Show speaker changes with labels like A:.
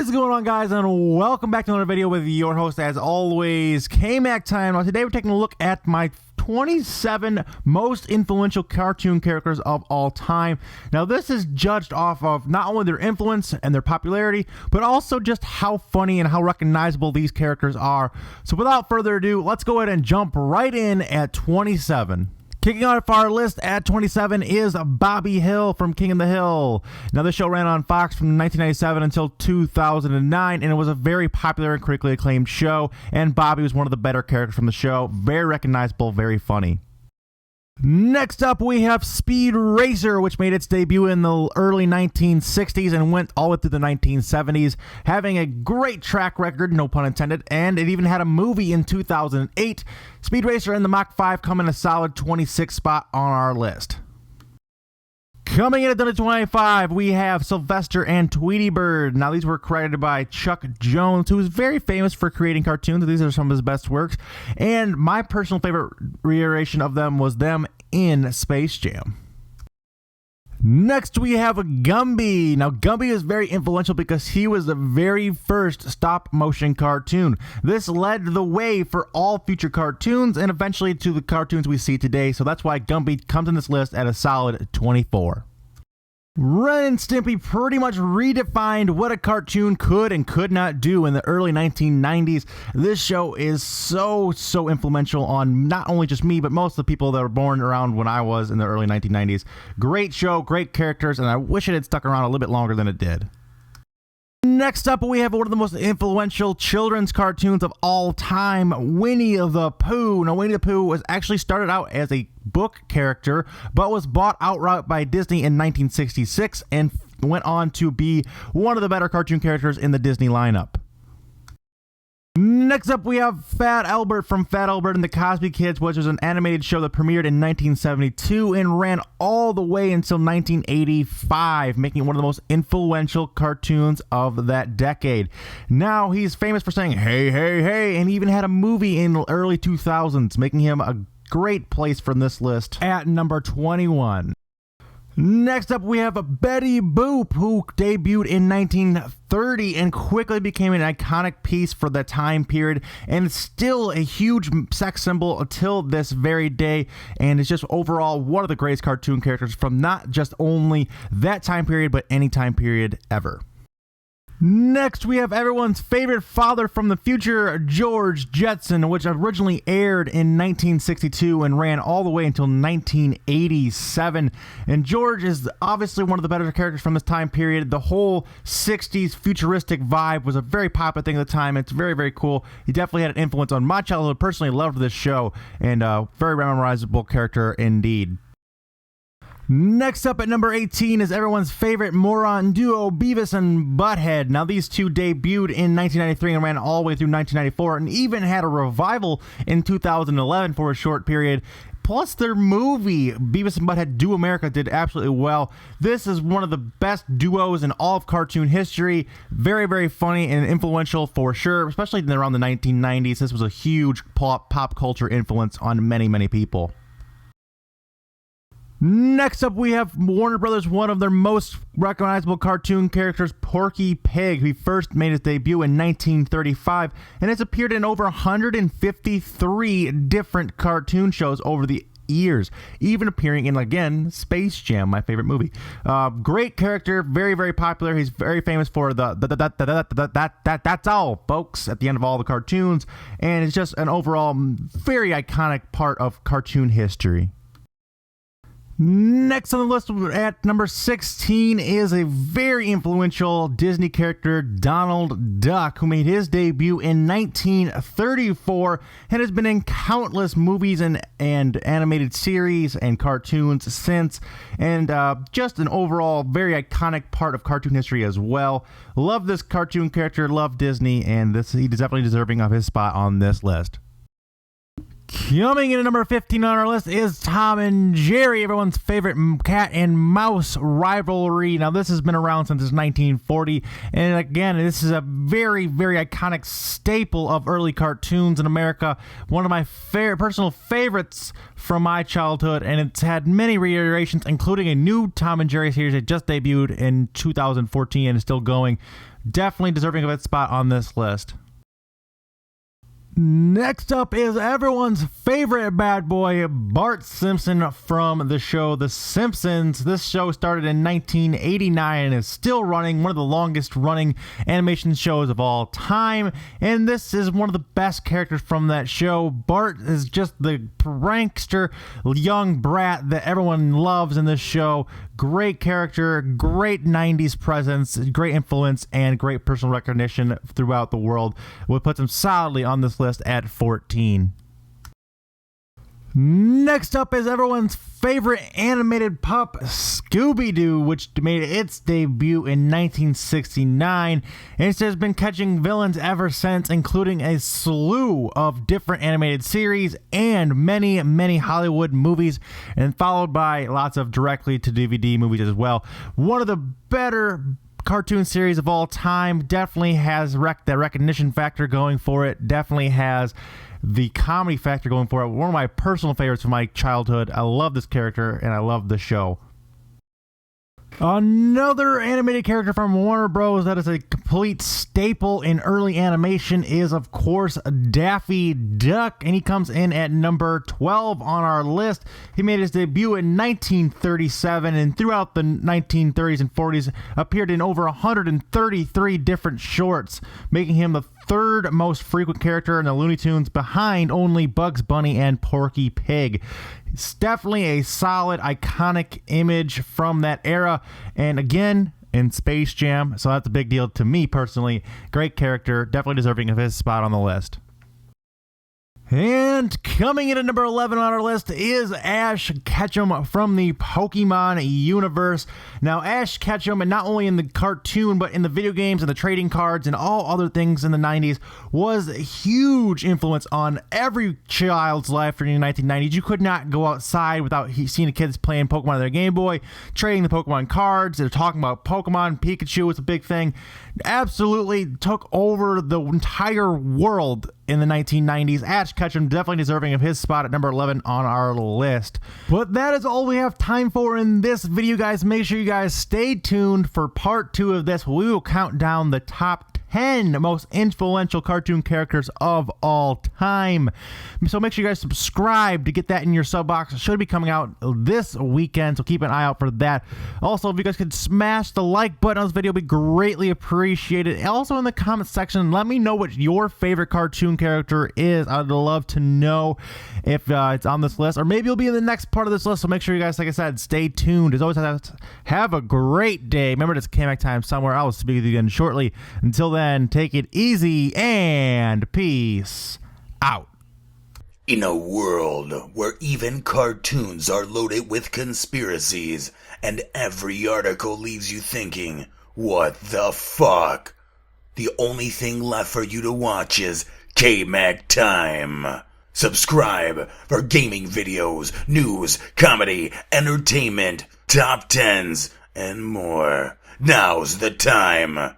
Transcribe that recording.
A: What is going on, guys, and welcome back to another video with your host, as always, K-Mac time. Now, today we're taking a look at my 27 most influential cartoon characters of all time. Now, this is judged off of not only their influence and their popularity, but also just how funny and how recognizable these characters are. So without further ado, let's go ahead and jump right in at 27. Kicking off our list at 27 is Bobby Hill from King of the Hill. Now, this show ran on Fox from 1997 until 2009, and it was a very popular and critically acclaimed show, and Bobby was one of the better characters from the show. Very recognizable, very funny. Next up, we have Speed Racer, which made its debut in the early 1960s and went all the way through the 1970s, having a great track record, no pun intended, and it even had a movie in 2008. Speed Racer and the Mach 5 come in a solid 26th spot on our list. Coming in at number 25, we have Sylvester and Tweety Bird. Now, these were credited by Chuck Jones, who is very famous for creating cartoons. These are some of his best works. And my personal favorite reiteration of them was them in Space Jam. Next, we have Gumby. Now, Gumby is very influential because he was the very first stop-motion cartoon. This led the way for all future cartoons and eventually to the cartoons we see today, so that's why Gumby comes in this list at a solid 24. Ren and Stimpy pretty much redefined what a cartoon could and could not do in the early 1990s. This show is so influential on not only just me, but most of the people that were born around when I was in the early 1990s. Great show, great characters, and I wish it had stuck around a little bit longer than it did. Next up, we have one of the most influential children's cartoons of all time, Winnie the Pooh. Now, Winnie the Pooh was actually started out as a book character, but was bought outright by Disney in 1966 and went on to be one of the better cartoon characters in the Disney lineup. Next up, we have Fat Albert from Fat Albert and the Cosby Kids, which was an animated show that premiered in 1972 and ran all the way until 1985, making it one of the most influential cartoons of that decade. Now, he's famous for saying, "Hey, hey, hey," and he even had a movie in the early 2000s, making him a great place from this list at number 21. Next up, we have Betty Boop, who debuted in 1930 and quickly became an iconic piece for the time period, and it's still a huge sex symbol until this very day, and it's just overall one of the greatest cartoon characters from not just only that time period, but any time period ever. Next, we have everyone's favorite father from the future, George Jetson, which originally aired in 1962 and ran all the way until 1987. And George is obviously one of the better characters from this time period. The whole 60s futuristic vibe was a very popular thing at the time. It's very cool. He definitely had an influence on my childhood. Personally loved this show, and a very memorizable character indeed. Next up at number 18 is everyone's favorite moron duo, Beavis and Butthead. Now, these two debuted in 1993 and ran all the way through 1994 and even had a revival in 2011 for a short period. Plus, their movie, Beavis and Butthead Do America, did absolutely well. This is one of the best duos in all of cartoon history. Very funny and influential for sure, especially around the 1990s. This was a huge pop culture influence on many people. Next up, we have Warner Brothers, one of their most recognizable cartoon characters, Porky Pig, who first made his debut in 1935 and has appeared in over 153 different cartoon shows over the years, even appearing in, again, Space Jam, my favorite movie. Great character, very popular. He's very famous for that's all, folks, at the end of all the cartoons, and it's just an overall very iconic part of cartoon history. Next on the list at number 16 is a very influential Disney character, Donald Duck, who made his debut in 1934 and has been in countless movies and animated series and cartoons since, and just an overall very iconic part of cartoon history as well. Love this cartoon character, love Disney, and he's definitely deserving of his spot on this list. Coming in at number 15 on our list is Tom and Jerry, everyone's favorite cat and mouse rivalry. Now, this has been around since 1940, and again, this is a very iconic staple of early cartoons in America. One of my personal favorites from my childhood, and it's had many reiterations, including a new Tom and Jerry series that just debuted in 2014 and is still going. definitely deserving of its spot on this list. Next up is everyone's favorite bad boy, Bart Simpson from the show The Simpsons. This show started in 1989 and is still running, one of the longest running animation shows of all time. And this is one of the best characters from that show. Bart is just the prankster young brat that everyone loves in this show. Great character, great 90s presence, great influence, and great personal recognition throughout the world. What puts him solidly on this list at 14. Next up is everyone's favorite animated pup, Scooby-Doo, which made its debut in 1969, and it has been catching villains ever since, including a slew of different animated series and many, many Hollywood movies, and followed by lots of directly-to-DVD movies as well. One of the better cartoon series of all time, definitely has that recognition factor going for it, definitely has the comedy factor going for it. One of my personal favorites from my childhood. I love this character and I love the show. Another animated character from Warner Bros. That is a complete staple in early animation is, of course, Daffy Duck, and he comes in at number 12 on our list. He made his debut in 1937, and throughout the 1930s and 40s appeared in over 133 different shorts, making him the third most frequent character in the Looney Tunes, behind only Bugs Bunny and Porky Pig. It's definitely a solid, iconic image from that era, and again, in Space Jam, so that's a big deal to me personally. Great character, definitely deserving of his spot on the list. And coming in at number 11 on our list is Ash Ketchum from the Pokemon universe. Now, Ash Ketchum, and not only in the cartoon, but in the video games and the trading cards and all other things in the 90s, was a huge influence on every child's life during the 1990s. You could not go outside without seeing the kids playing Pokemon on their Game Boy, trading the Pokemon cards. They're talking about Pokemon. Pikachu was a big thing. Absolutely took over the entire world in the 1990s. Ash Ketchum definitely deserving of his spot at number 11 on our list. But that is all we have time for in this video, guys. Make sure you guys stay tuned for part 2 of this. We will count down the top 10 most influential cartoon characters of all time. So make sure you guys subscribe to get that in your sub box. It should be coming out this weekend, so keep an eye out for that. Also, if you guys could smash the like button on this video, it'd be greatly appreciated. Also, in the comment section, let me know what your favorite cartoon character is. I'd love to know if it's on this list, or maybe you'll be in the next part of this list. So make sure you guys, like I said, stay tuned. As always, have a great day. Remember, it's Kamek time somewhere. I will speak with you again shortly. Until then, take it easy and peace out.
B: In a world where even cartoons are loaded with conspiracies and every article leaves you thinking, what the fuck? The only thing left for you to watch is K-Mac Time. Subscribe for gaming videos, news, comedy, entertainment, top 10s, and more. Now's the time.